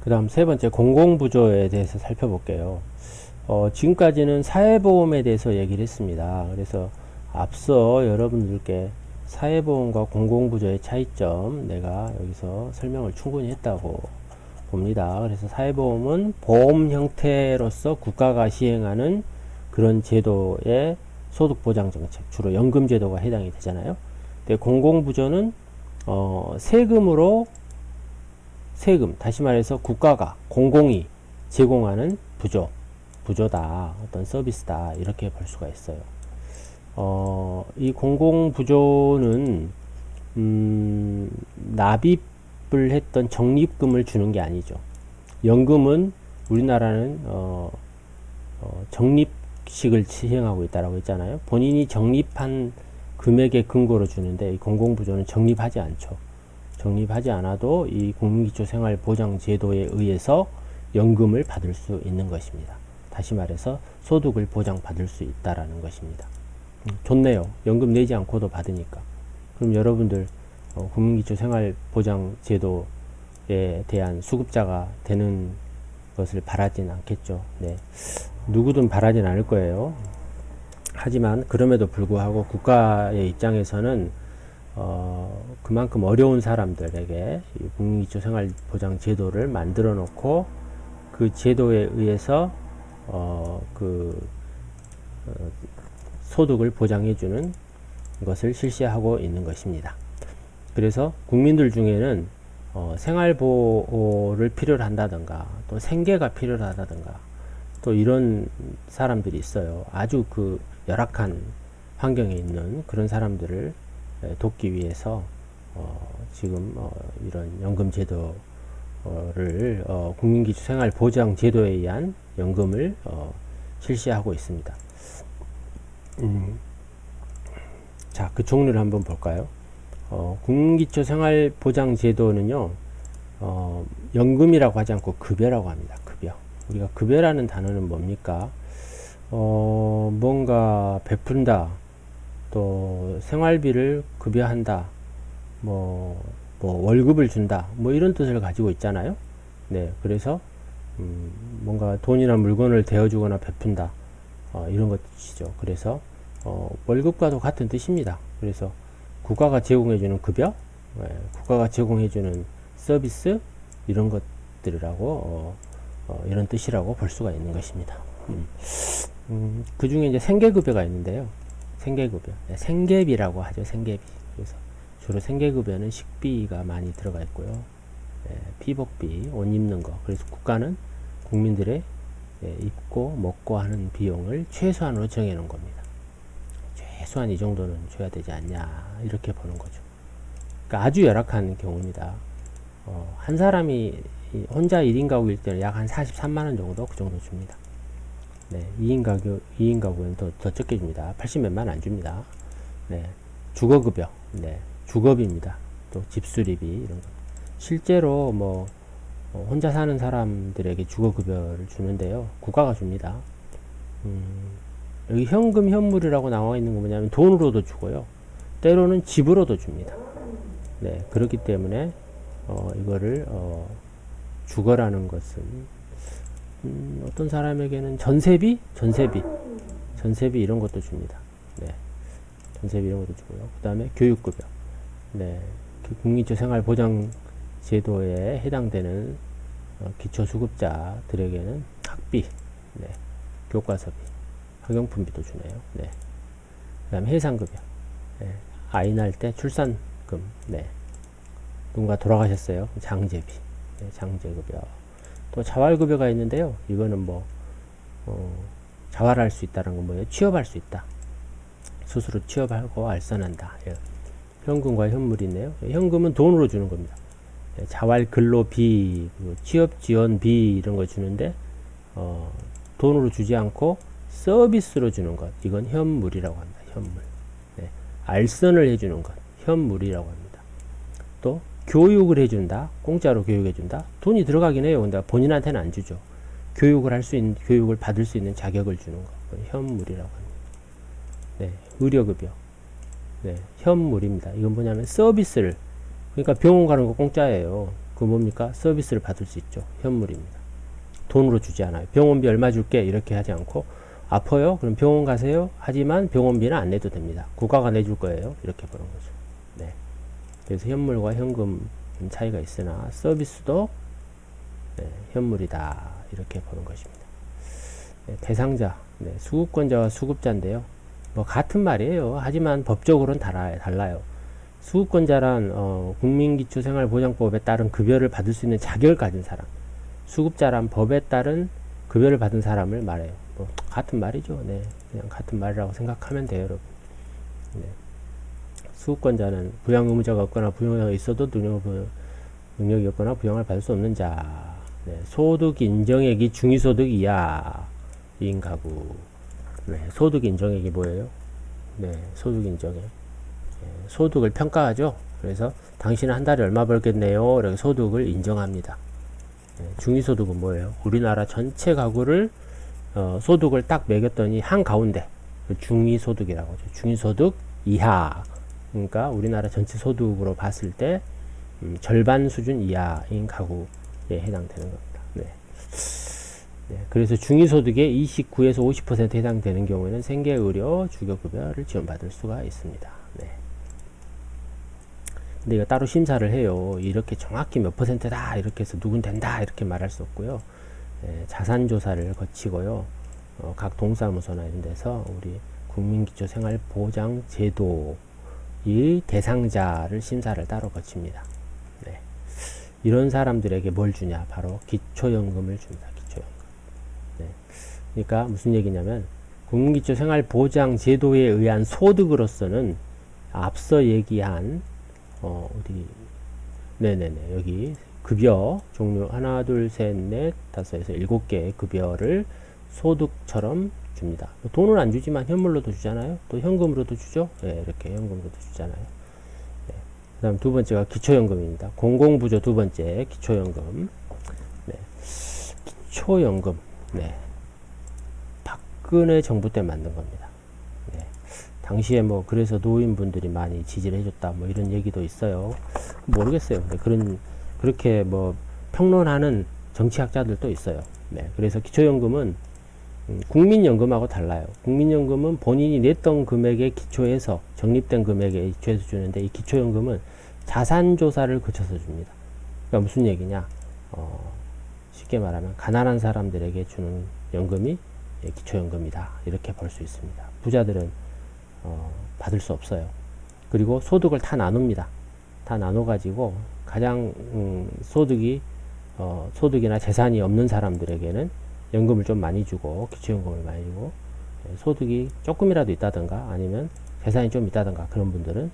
그 다음 세 번째 공공부조에 대해서 살펴볼게요. 지금까지는 사회보험에 대해서 얘기를 했습니다. 그래서 앞서 여러분들께 사회보험과 공공부조의 차이점 내가 여기서 설명을 충분히 했다고 봅니다. 그래서 사회보험은 보험 형태로서 국가가 시행하는 그런 제도의 소득보장정책, 주로 연금제도가 해당이 되잖아요. 근데 공공부조는 세금, 다시 말해서 국가가, 공공이 제공하는 부조다, 어떤 서비스다, 이렇게 볼 수가 있어요. 이 공공부조는, 납입을 했던 적립금을 주는 게 아니죠. 연금은 우리나라는, 적립식을 시행하고 있다라고 했잖아요. 본인이 적립한 금액의 근거로 주는데, 이 공공부조는 적립하지 않죠. 적립하지 않아도 이 국민기초생활보장제도에 의해서 연금을 받을 수 있는 것입니다. 다시 말해서 소득을 보장받을 수 있다라는 것입니다. 좋네요. 연금 내지 않고도 받으니까. 그럼 여러분들 국민기초생활보장제도에 대한 수급자가 되는 것을 바라진 않겠죠. 네. 누구든 바라진 않을 거예요. 하지만 그럼에도 불구하고 국가의 입장에서는 그만큼 어려운 사람들에게 국민기초생활보장제도를 만들어 놓고 그 제도에 의해서 소득을 보장해주는 것을 실시하고 있는 것입니다. 그래서 국민들 중에는 생활보호를 필요로 한다든가 또 생계가 필요하다든가 또 이런 사람들이 있어요. 아주 열악한 환경에 있는 그런 사람들을 돕기 위해서 지금 이런 연금제도를 국민기초생활보장제도에 의한 연금을 실시하고 있습니다. 자, 그 종류를 한번 볼까요? 국민기초생활보장제도는요, 연금이라고 하지 않고 급여라고 합니다. 급여. 우리가 급여라는 단어는 뭡니까? 뭔가 베푼다, 또 생활비를 급여한다, 뭐 월급을 준다, 뭐 이런 뜻을 가지고 있잖아요. 네, 그래서 뭔가 돈이나 물건을 대어주거나 베푼다, 이런 것이죠. 그래서 월급과도 같은 뜻입니다. 그래서 국가가 제공해주는 급여, 국가가 제공해주는 서비스, 이런 것들이라고 이런 뜻이라고 볼 수가 있는 것입니다. 그 중에 이제 생계급여가 있는데요. 생계급여, 생계비라고 하죠. 생계비. 그래서 주로 생계급여는 식비가 많이 들어가 있고요. 피복비, 옷 입는 거. 그래서 국가는 국민들의 입고 먹고 하는 비용을 최소한으로 정해놓은 겁니다. 최소한 이 정도는 줘야 되지 않냐, 이렇게 보는 거죠. 그러니까 아주 열악한 경우입니다. 한 사람이 혼자 1인 가구일 때는 약 한 43만원 정도, 그 정도 줍니다. 네, 2인 가구는 더 적게 줍니다. 80몇만 안 줍니다. 네, 주거급여, 네, 주거비입니다. 또 집수리비, 이런 거. 실제로 혼자 사는 사람들에게 주거급여를 주는데요. 국가가 줍니다. 여기 현금, 현물이라고 나와 있는 건 뭐냐면 돈으로도 주고요. 때로는 집으로도 줍니다. 네, 그렇기 때문에, 이거를, 주거라는 것은, 어떤 사람에게는 전세비 이런 것도 줍니다. 네. 전세비 이런 것도 주고요. 그 다음에 교육급여. 네. 국민기초생활보장제도에 해당되는 기초수급자들에게는 학비, 네. 교과서비, 학용품비도 주네요. 네. 그 다음에 해상급여. 네. 아이 낳을 때 출산금, 네. 누군가 돌아가셨어요. 장제비, 네. 장제급여. 또 자활급여가 있는데요. 이거는 자활할 수 있다는 건 뭐예요? 취업할 수 있다. 스스로 취업하고 알선한다. 예. 현금과 현물이 있네요. 현금은 돈으로 주는 겁니다. 예. 자활근로비, 취업지원비 이런 거 주는데 돈으로 주지 않고 서비스로 주는 것. 이건 현물이라고 합니다. 현물. 예. 알선을 해주는 것. 현물이라고 합니다. 또 교육을 해준다. 공짜로 교육해준다. 돈이 들어가긴 해요. 근데 본인한테는 안 주죠. 교육을 받을 수 있는 자격을 주는 거. 현물이라고 합니다. 네. 의료급여. 네. 현물입니다. 이건 뭐냐면 서비스를, 그러니까 병원 가는 거 공짜예요. 그 뭡니까? 서비스를 받을 수 있죠. 현물입니다. 돈으로 주지 않아요. 병원비 얼마 줄게 이렇게 하지 않고 아파요? 그럼 병원 가세요? 하지만 병원비는 안 내도 됩니다. 국가가 내줄 거예요. 이렇게 보는 거죠. 네. 그래서 현물과 현금 차이가 있으나 서비스도 네, 현물이다. 이렇게 보는 것입니다. 네, 대상자, 네, 수급권자와 수급자인데요. 뭐 같은 말이에요. 하지만 법적으로는 달라요. 수급권자란 국민기초생활보장법에 따른 급여를 받을 수 있는 자격을 가진 사람. 수급자란 법에 따른 급여를 받은 사람을 말해요. 뭐 같은 말이죠. 네, 그냥 같은 말이라고 생각하면 돼요, 여러분. 네. 수급권자는 부양 의무자가 없거나 부양자가 있어도 능력이 없거나 부양을 받을 수 없는 자. 네, 소득 인정액이 중위소득 이하인 가구. 네, 소득 인정액이 뭐예요? 네, 소득 인정액. 네, 소득을 평가하죠. 그래서 당신은 한 달에 얼마 벌겠네요. 이렇게 소득을 인정합니다. 네, 중위소득은 뭐예요? 우리나라 전체 가구를 소득을 딱 매겼더니 한 가운데 중위소득이라고 하죠. 중위소득 이하. 그러니까 우리나라 전체 소득으로 봤을 때 절반 수준 이하인 가구에 해당되는 겁니다. 네. 네, 그래서 중위소득의 29에서 50% 해당되는 경우에는 생계의료 주거급여를 지원받을 수가 있습니다. 네. 근데 이거 따로 심사를 해요. 이렇게 정확히 몇 %다 이렇게 해서 누군 된다 이렇게 말할 수 없고요. 네, 자산조사를 거치고요. 각 동사무소나 이런 데서 우리 국민기초생활보장제도 이 대상자를 심사를 따로 거칩니다. 네. 이런 사람들에게 뭘 주냐? 바로 기초연금을 줍니다. 기초연금. 네. 그러니까 무슨 얘기냐면 국민기초생활보장제도에 의한 소득으로서는 앞서 얘기한 어디 네네네 여기 급여 종류 하나 둘셋넷 다섯에서 7개의 급여를 소득처럼 줍니다. 돈은 안 주지만 현물로도 주잖아요. 또 현금으로도 주죠. 네, 이렇게 현금으로도 주잖아요. 네. 그 다음 두 번째가 기초연금입니다. 공공부조 두 번째 기초연금. 네. 기초연금. 네. 박근혜 정부 때 만든 겁니다. 네. 당시에 뭐 그래서 노인분들이 많이 지지를 해줬다 뭐 이런 얘기도 있어요. 모르겠어요. 근데 그렇게 뭐 평론하는 정치학자들도 있어요. 네. 그래서 기초연금은 국민연금하고 달라요. 국민연금은 본인이 냈던 금액에 기초해서 적립된 금액에 기초해서 주는데 이 기초연금은 자산조사를 거쳐서 줍니다. 그러니까 무슨 얘기냐? 쉽게 말하면 가난한 사람들에게 주는 연금이 기초연금이다. 이렇게 볼 수 있습니다. 부자들은 받을 수 없어요. 그리고 소득을 다 나눕니다. 다 나눠가지고 가장 소득이나 재산이 없는 사람들에게는 연금을 좀 많이 주고 기초연금을 많이 주고 소득이 조금이라도 있다든가 아니면 재산이 좀 있다든가 그런 분들은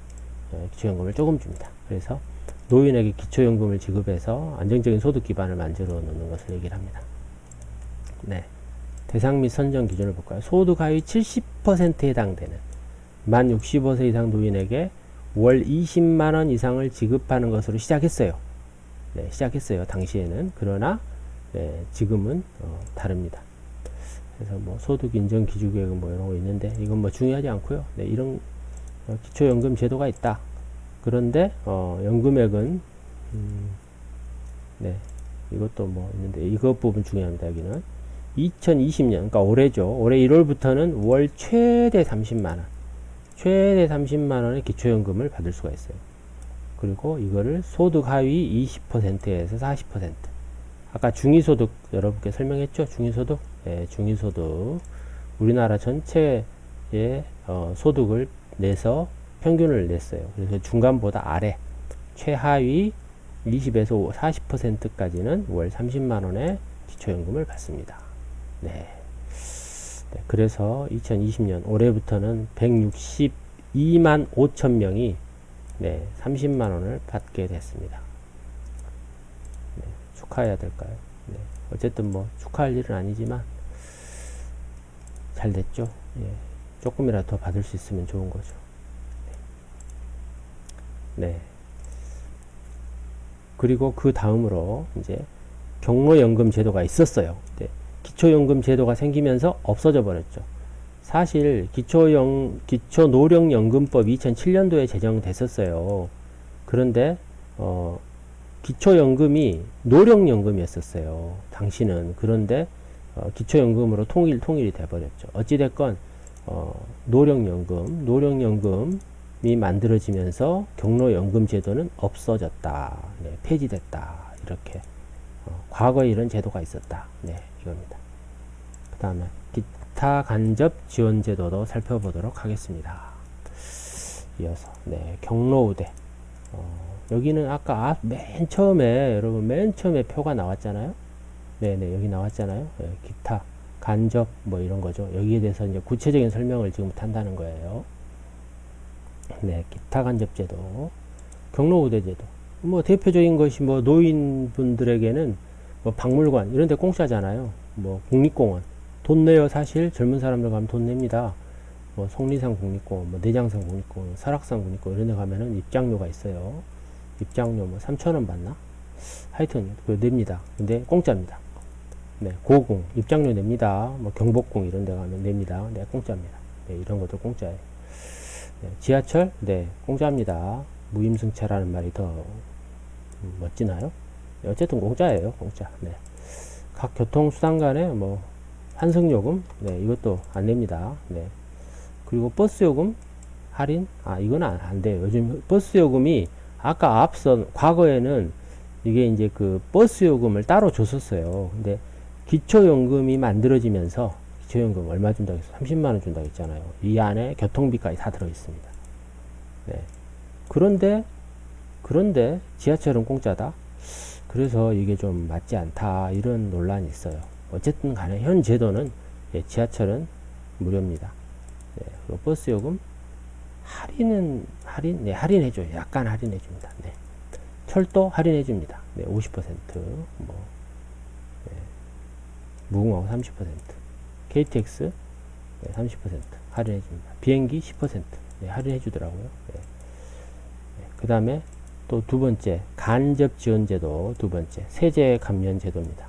기초연금을 조금 줍니다. 그래서 노인에게 기초연금을 지급해서 안정적인 소득 기반을 만들어 놓는 것을 얘기를 합니다. 네. 대상 및 선정 기준을 볼까요? 소득 하위 70%에 해당되는 만 65세 이상 노인에게 월 20만원 이상을 지급하는 것으로 시작했어요. 네, 시작했어요. 당시에는. 그러나 네, 지금은 다릅니다. 그래서 뭐 소득 인정 기준계획 뭐 이런 거 있는데 이건 뭐 중요하지 않고요. 네, 이런 기초연금 제도가 있다. 그런데 연금액은 네, 이것도 뭐 있는데 이것 부분 중요합니다. 여기는 2020년 그러니까 올해죠. 올해 1월부터는 월 최대 30만원 최대 30만원의 기초연금을 받을 수가 있어요. 그리고 이거를 소득 하위 20%에서 40% 아까 중위소득 여러분께 설명했죠? 중위소득. 네, 중위소득. 우리나라 전체의 소득을 내서 평균을 냈어요. 그래서 중간보다 아래 최하위 20에서 40%까지는 월 30만원의 기초연금을 받습니다. 네. 네. 그래서 2020년 올해부터는 162만 5천 명이 네, 30만원을 받게 됐습니다. 축하해야 될까요? 네. 어쨌든 뭐 축하할 일은 아니지만 잘 됐죠. 예. 조금이라도 더 받을 수 있으면 좋은 거죠. 네. 네. 그리고 그 다음으로 이제 경로연금 제도가 있었어요. 네. 기초연금 제도가 생기면서 없어져 버렸죠. 사실 기초노령연금법이 2007년도에 제정됐었어요. 그런데 기초연금이 노령연금이었었어요. 당시는. 그런데 기초연금으로 통일이 돼버렸죠. 어찌됐건 노령연금이 만들어지면서 경로연금 제도는 없어졌다. 네, 폐지됐다. 이렇게 과거에 이런 제도가 있었다. 네, 이겁니다. 그 다음에 기타 간접 지원 제도도 살펴보도록 하겠습니다. 이어서 네, 경로우대. 여기는 아까 맨 처음에 여러분 맨 처음에 표가 나왔잖아요. 네네, 여기 나왔잖아요. 네, 기타 간접 뭐 이런 거죠. 여기에 대해서 이제 구체적인 설명을 지금부터 한다는 거예요. 네, 기타 간접 제도, 경로우대 제도. 뭐 대표적인 것이 뭐 노인분들에게는 뭐 박물관 이런 데 공짜잖아요. 뭐 국립공원 돈 내요. 사실 젊은 사람들 가면 돈 냅니다. 뭐 속리산 국립공원, 뭐 내장산 국립공원, 설악산 국립공원 이런 데 가면은 입장료가 있어요. 입장료 뭐 3,000원 받나? 하여튼 그 냅니다. 근데 공짜입니다. 네, 고궁 입장료 냅니다. 뭐 경복궁 이런 데 가면 냅니다. 네, 공짜입니다. 네, 이런 것도 공짜예요. 네, 지하철 네, 공짜입니다. 무임승차라는 말이 더 멋지나요? 네, 어쨌든 공짜예요. 공짜. 네. 각 교통수단 간에 뭐 환승요금 네, 이것도 안 냅니다. 네. 그리고 버스요금 할인 이건 안 돼요. 요즘 버스요금이 아까 앞선 과거에는 이게 이제 그 버스요금을 따로 줬었어요. 근데 기초연금이 만들어지면서 기초연금 얼마 준다고 했어요? 30만원 준다고 했잖아요. 이 안에 교통비까지 다 들어있습니다. 네. 그런데 지하철은 공짜다? 그래서 이게 좀 맞지 않다. 이런 논란이 있어요. 어쨌든 간에 현 제도는 지하철은 무료입니다. 네. 그리고 버스요금 네, 할인해줘요. 약간 할인해줍니다. 네. 철도 할인해줍니다. 네, 50%. 뭐, 네. 무궁화호 30%. KTX 네, 30% 할인해줍니다. 비행기 10% 네, 할인해주더라고요. 네. 네. 그 다음에 또 두 번째, 간접 지원제도 두 번째, 세제 감면 제도입니다.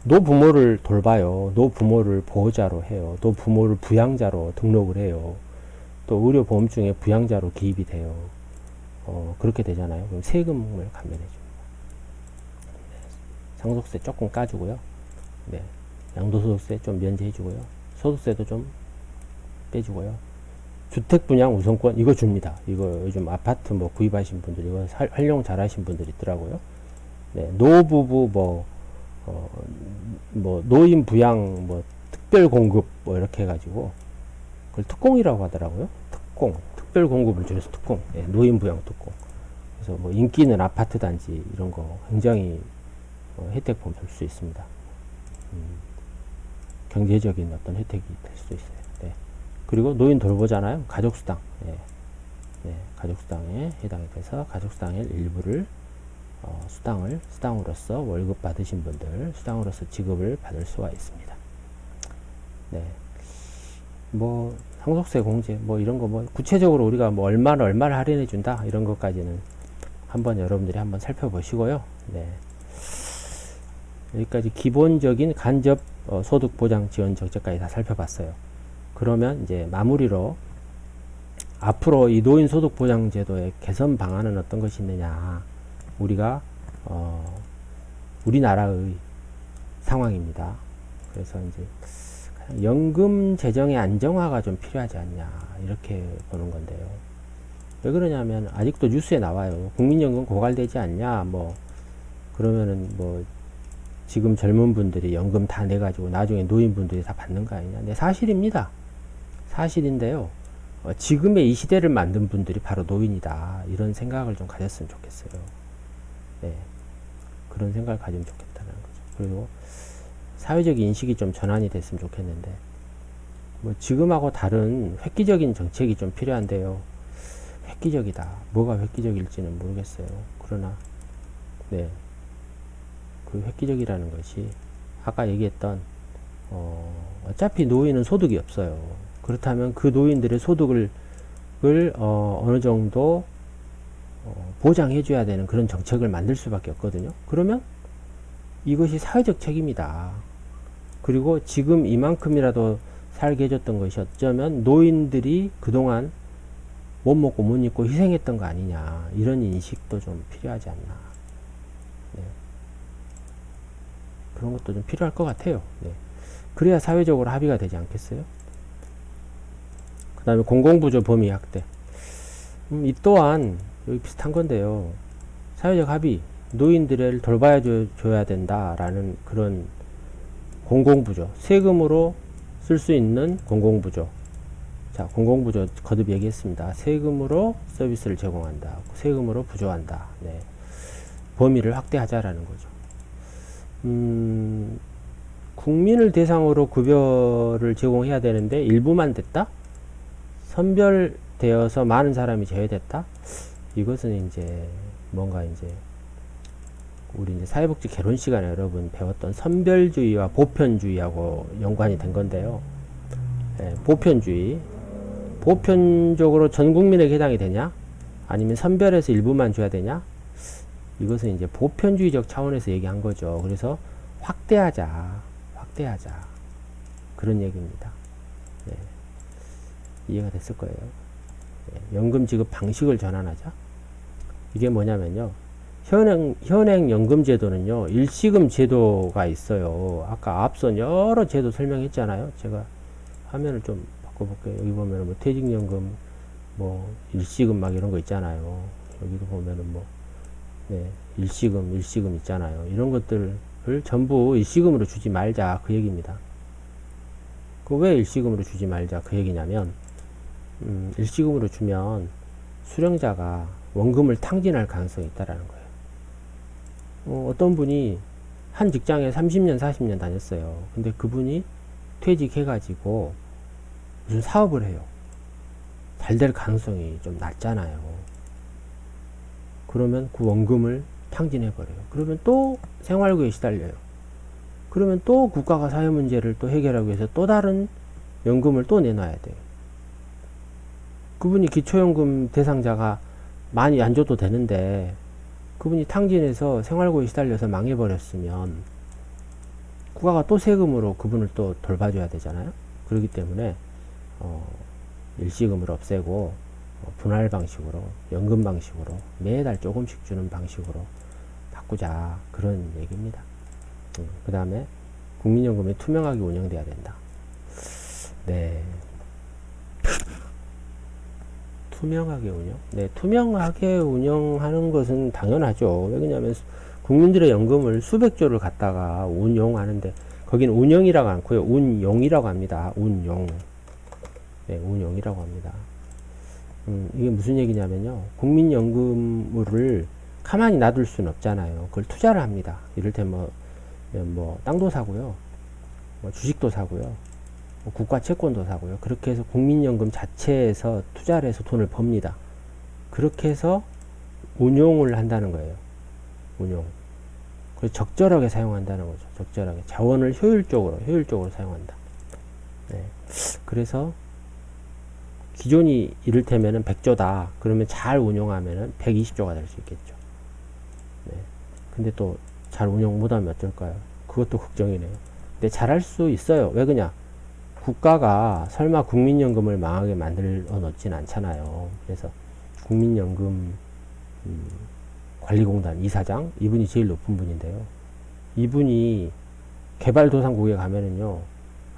노부모를 돌봐요. 노부모를 보호자로 해요. 노부모를 부양자로 등록을 해요. 또 의료보험증에 부양자로 기입이 돼요. 그렇게 되잖아요. 그럼 세금을 감면해줍니다. 네. 상속세 조금 까주고요. 네. 양도소득세 좀 면제해주고요. 소득세도 좀 빼주고요. 주택분양 우선권 이거 줍니다. 이거 요즘 아파트 뭐 구입하신 분들 이거 활용 잘하신 분들 있더라고요. 네. 노부부 뭐 노인 부양 뭐 특별 공급 뭐 이렇게 해가지고 그걸 특공이라고 하더라고요. 특별 공급을 줄여서 특공. 네, 노인 부양 특공. 그래서 뭐 인기 있는 아파트 단지 이런 거 굉장히 혜택 보면 줄 수 있습니다. 경제적인 어떤 혜택이 될 수도 있어요. 네. 그리고 노인 돌보잖아요. 가족수당. 네. 네, 가족수당에 해당이 돼서 가족수당의 일부를 수당으로서 월급 받으신 분들 수당으로서 지급을 받을 수가 있습니다. 네. 뭐 상속세 공제 뭐 이런 거 뭐 구체적으로 우리가 뭐 얼마를 할인해 준다 이런 것까지는 한번 여러분들이 한번 살펴보시고요. 네. 여기까지 기본적인 간접 소득 보장 지원 정책까지 다 살펴봤어요. 그러면 이제 마무리로 앞으로 이 노인 소득 보장 제도의 개선 방안은 어떤 것이 있느냐 우리가 우리나라의 상황입니다. 그래서 이제 연금 재정의 안정화가 좀 필요하지 않냐 이렇게 보는 건데요. 왜 그러냐면 아직도 뉴스에 나와요. 국민연금 고갈되지 않냐 뭐 그러면은 뭐 지금 젊은 분들이 연금 다 내가지고 나중에 노인분들이 다 받는 거 아니냐. 네, 사실입니다. 사실인데요. 지금의 이 시대를 만든 분들이 바로 노인이다. 이런 생각을 좀 가졌으면 좋겠어요. 네, 그런 생각을 가지면 좋겠다는 거죠. 그리고 사회적 인식이 좀 전환이 됐으면 좋겠는데 뭐 지금하고 다른 획기적인 정책이 좀 필요한데요. 획기적이다. 뭐가 획기적일지는 모르겠어요. 그러나 네, 그 획기적이라는 것이 아까 얘기했던 어차피 노인은 소득이 없어요. 그렇다면 그 노인들의 소득을 어느 정도 보장해 줘야 되는 그런 정책을 만들 수밖에 없거든요. 그러면 이것이 사회적 책임이다. 그리고 지금 이만큼이라도 살게 해줬던 것이 어쩌면 노인들이 그동안 못 먹고 못 입고 희생했던 거 아니냐, 이런 인식도 좀 필요하지 않나. 네. 그런 것도 좀 필요할 것 같아요. 네. 그래야 사회적으로 합의가 되지 않겠어요? 그 다음에 공공부조 범위 확대. 이 또한 여기 비슷한 건데요. 사회적 합의, 노인들을 돌봐야 줘야 된다라는 그런 공공부조, 세금으로 쓸 수 있는 공공부조. 자, 공공부조 거듭 얘기했습니다. 세금으로 서비스를 제공한다. 세금으로 부조한다. 네. 범위를 확대하자라는 거죠. 국민을 대상으로 급여를 제공해야 되는데 일부만 됐다? 선별되어서 많은 사람이 제외됐다? 이것은 이제 뭔가 이제 우리 이제 사회복지 개론 시간에 여러분 배웠던 선별주의와 보편주의하고 연관이 된 건데요. 네, 보편주의. 보편적으로 전 국민에게 해당이 되냐? 아니면 선별해서 일부만 줘야 되냐? 이것은 이제 보편주의적 차원에서 얘기한 거죠. 그래서 확대하자. 그런 얘기입니다. 네. 이해가 됐을 거예요. 네. 연금 지급 방식을 전환하자. 이게 뭐냐면요. 현행 연금 제도는요, 일시금 제도가 있어요. 아까 앞선 여러 제도 설명했잖아요. 제가 화면을 좀 바꿔볼게요. 여기 보면은 뭐 퇴직연금, 뭐 일시금 막 이런 거 있잖아요. 여기도 보면은 뭐, 네, 일시금 있잖아요. 이런 것들을 전부 일시금으로 주지 말자. 그 얘기입니다. 그 왜 일시금으로 주지 말자. 그 얘기냐면, 일시금으로 주면 수령자가 원금을 탕진할 가능성이 있다라는 거예요. 어떤 분이 한 직장에 30년, 40년 다녔어요. 근데 그분이 퇴직해가지고 무슨 사업을 해요. 잘 될 가능성이 좀 낮잖아요. 그러면 그 원금을 탕진해버려요. 그러면 또 생활고에 시달려요. 그러면 또 국가가 사회 문제를 또 해결하기 위해서 또 다른 연금을 또 내놔야 돼요. 그분이 기초연금 대상자가 많이 안 줘도 되는데 그분이 탕진해서 생활고에 시달려서 망해버렸으면 국가가 또 세금으로 그분을 또 돌봐줘야 되잖아요. 그렇기 때문에 일시금을 없애고 분할 방식으로, 연금 방식으로 매달 조금씩 주는 방식으로 바꾸자, 그런 얘기입니다. 그 다음에 국민연금이 투명하게 운영돼야 된다. 네. 투명하게 운영? 네, 투명하게 운영하는 것은 당연하죠. 왜냐하면 국민들의 연금을 수백조를 갖다가 운용하는데, 거기는 운영이라고 않고요, 운용이라고 합니다. 운용. 네, 운용이라고 합니다. 이게 무슨 얘기냐면요, 국민연금을 가만히 놔둘 수는 없잖아요. 그걸 투자를 합니다. 이를테면 뭐 땅도 사고요, 뭐 주식도 사고요, 뭐 국가 채권도 사고요. 그렇게 해서 국민연금 자체에서 투자를 해서 돈을 법니다. 그렇게 해서 운용을 한다는 거예요. 운용. 그래서 적절하게 사용한다는 거죠. 적절하게. 자원을 효율적으로 사용한다. 네. 그래서 기존이 이를테면은 100조다. 그러면 잘 운용하면은 120조가 될 수 있겠죠. 네. 근데 또 잘 운용 못하면 어쩔까요? 그것도 걱정이네요. 근데 잘할 수 있어요. 왜 그러냐? 국가가 설마 국민연금을 망하게 만들어 놓진 않잖아요. 그래서 국민연금 관리공단 이사장, 이분이 제일 높은 분인데요. 이분이 개발도상국에 가면은요,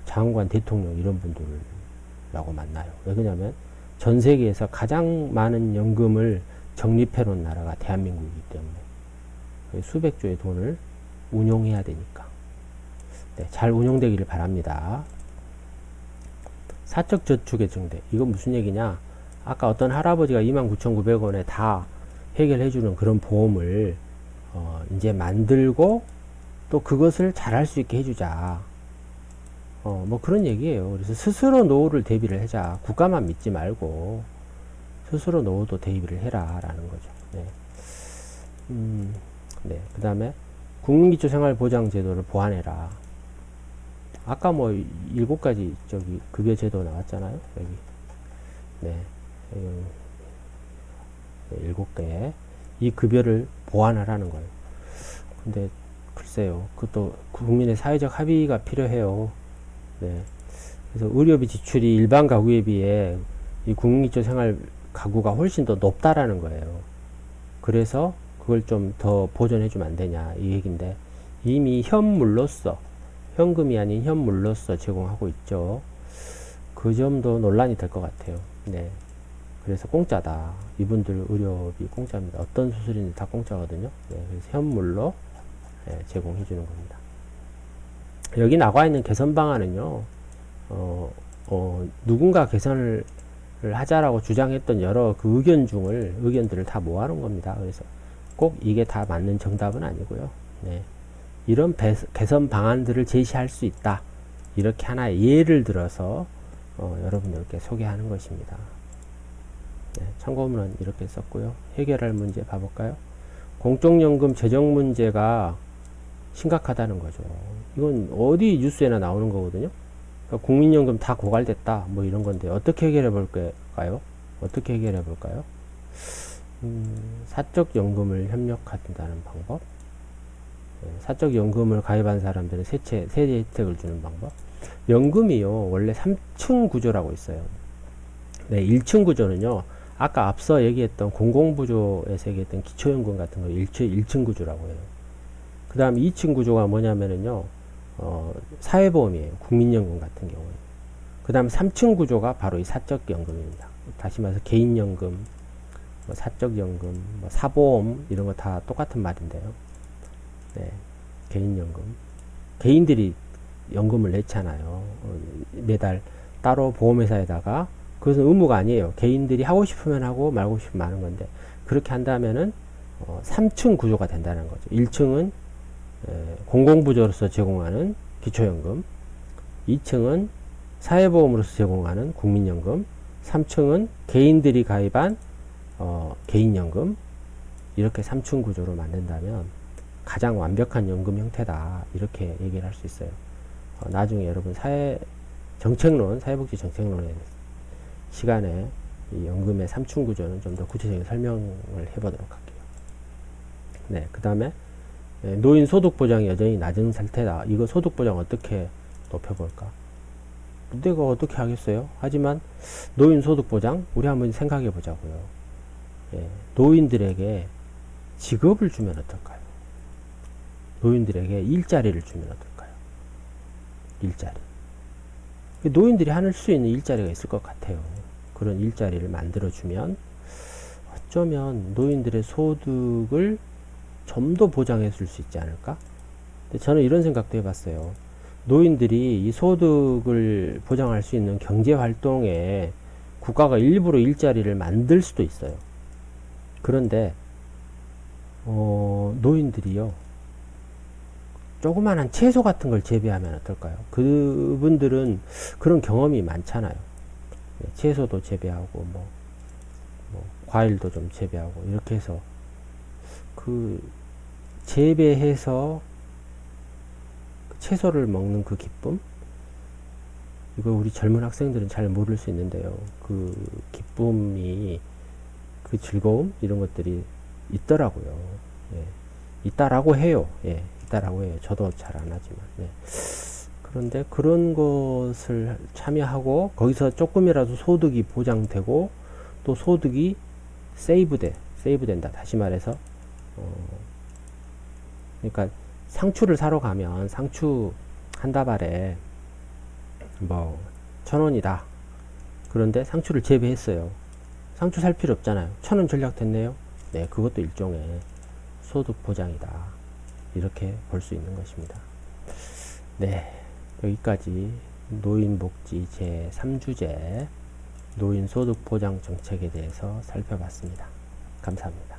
장관, 대통령 이런 분들라고 만나요. 왜 그러냐면 전 세계에서 가장 많은 연금을 적립해 놓은 나라가 대한민국이기 때문에 수백조의 돈을 운용해야 되니까. 네, 잘 운용되기를 바랍니다. 사적저축의 증대. 이건 무슨 얘기냐? 아까 어떤 할아버지가 29,900원에 다 해결해주는 그런 보험을 이제 만들고 또 그것을 잘할 수 있게 해주자. 뭐 그런 얘기예요. 그래서 스스로 노후를 대비를 하자. 국가만 믿지 말고 스스로 노후도 대비를 해라 라는 거죠. 네. 네. 그 다음에 국민기초생활보장제도를 보완해라. 아까 뭐 7가지 저기 급여 제도 나왔잖아요. 여기. 네. 7개. 이 급여를 보완하라는 거예요. 근데 글쎄요. 그것도 국민의 사회적 합의가 필요해요. 네. 그래서 의료비 지출이 일반 가구에 비해 이 국민기초생활 가구가 훨씬 더 높다라는 거예요. 그래서 그걸 좀 더 보존해 주면 안 되냐 이 얘기인데, 이미 현물로서, 현금이 아닌 현물로서 제공하고 있죠. 그 점도 논란이 될 것 같아요. 네. 그래서 공짜다. 이분들 의료비 공짜입니다. 어떤 수술인지 다 공짜거든요. 네. 그래서 현물로 제공해 주는 겁니다. 여기 나와 있는 개선 방안은요, 누군가 개선을 하자라고 주장했던 여러 그 의견들을 다 모아놓은 겁니다. 그래서 꼭 이게 다 맞는 정답은 아니고요. 네. 이런 개선 방안들을 제시할 수 있다. 이렇게 하나의 예를 들어서 여러분들께 소개하는 것입니다. 네, 참고문은 이렇게 썼고요. 해결할 문제 봐볼까요? 공적연금 재정 문제가 심각하다는 거죠. 이건 어디 뉴스에나 나오는 거거든요. 그러니까 국민연금 다 고갈됐다. 뭐 이런 건데 어떻게 해결해 볼까요? 어떻게 해결해 볼까요? 사적연금을 협력한다는 방법. 네, 사적연금을 가입한 사람들은 세제 혜택을 주는 방법. 연금이요, 원래 3층 구조라고 있어요. 네, 1층 구조는요, 아까 앞서 얘기했던 공공부조에서 얘기했던 기초연금 같은 거 1층 구조라고 해요. 그 다음 2층 구조가 뭐냐면은요, 사회보험이에요. 국민연금 같은 경우에. 그 다음 3층 구조가 바로 이 사적연금입니다. 다시 말해서 개인연금, 뭐 사적연금, 뭐 사보험, 이런 거 다 똑같은 말인데요. 네, 개인연금. 개인들이 연금을 냈잖아요. 매달 따로 보험회사에다가. 그것은 의무가 아니에요. 개인들이 하고 싶으면 하고 말고 싶으면 마는 건데, 그렇게 한다면은 3층 구조가 된다는 거죠. 1층은 공공부조로서 제공하는 기초연금, 2층은 사회보험으로서 제공하는 국민연금, 3층은 개인들이 가입한 개인연금. 이렇게 3층 구조로 만든다면 가장 완벽한 연금 형태다, 이렇게 얘기를 할 수 있어요. 나중에 여러분 사회복지 정책론의 시간에 이 연금의 3층 구조는 좀 더 구체적인 설명을 해보도록 할게요. 네, 그 다음에 노인 소득 보장이 여전히 낮은 상태다. 이거 소득 보장 어떻게 높여볼까? 내가 어떻게 하겠어요? 하지만 노인 소득 보장 우리 한번 생각해 보자고요. 예, 노인들에게 직업을 주면 어떨까요? 노인들에게 일자리를 주면 어떨까요? 일자리. 노인들이 할 수 있는 일자리가 있을 것 같아요. 그런 일자리를 만들어주면 어쩌면 노인들의 소득을 좀 더 보장해 줄 수 있지 않을까? 근데 저는 이런 생각도 해봤어요. 노인들이 이 소득을 보장할 수 있는 경제 활동에 국가가 일부러 일자리를 만들 수도 있어요. 그런데 노인들이요, 조그만한 채소 같은 걸 재배하면 어떨까요? 그분들은 그런 경험이 많잖아요. 채소도 재배하고 뭐 과일도 좀 재배하고 이렇게 해서 그 재배해서 채소를 먹는 그 기쁨, 이거 우리 젊은 학생들은 잘 모를 수 있는데요. 그 기쁨이, 그 즐거움, 이런 것들이 있더라고요. 예. 있다라고 해요. 예. 있다라고 해요. 저도 잘 안 하지만. 예. 그런데 그런 것을 참여하고 거기서 조금이라도 소득이 보장되고 또 소득이 세이브된다. 다시 말해서 그러니까 상추를 사러 가면 상추 한 다발에 뭐 1,000원이다. 그런데 상추를 재배했어요. 상추 살 필요 없잖아요. 1,000원 절약됐네요. 네, 그것도 일종의 소득 보장이다. 이렇게 볼 수 있는 것입니다. 네, 여기까지 노인복지 제3주제 노인소득보장 정책에 대해서 살펴봤습니다. 감사합니다.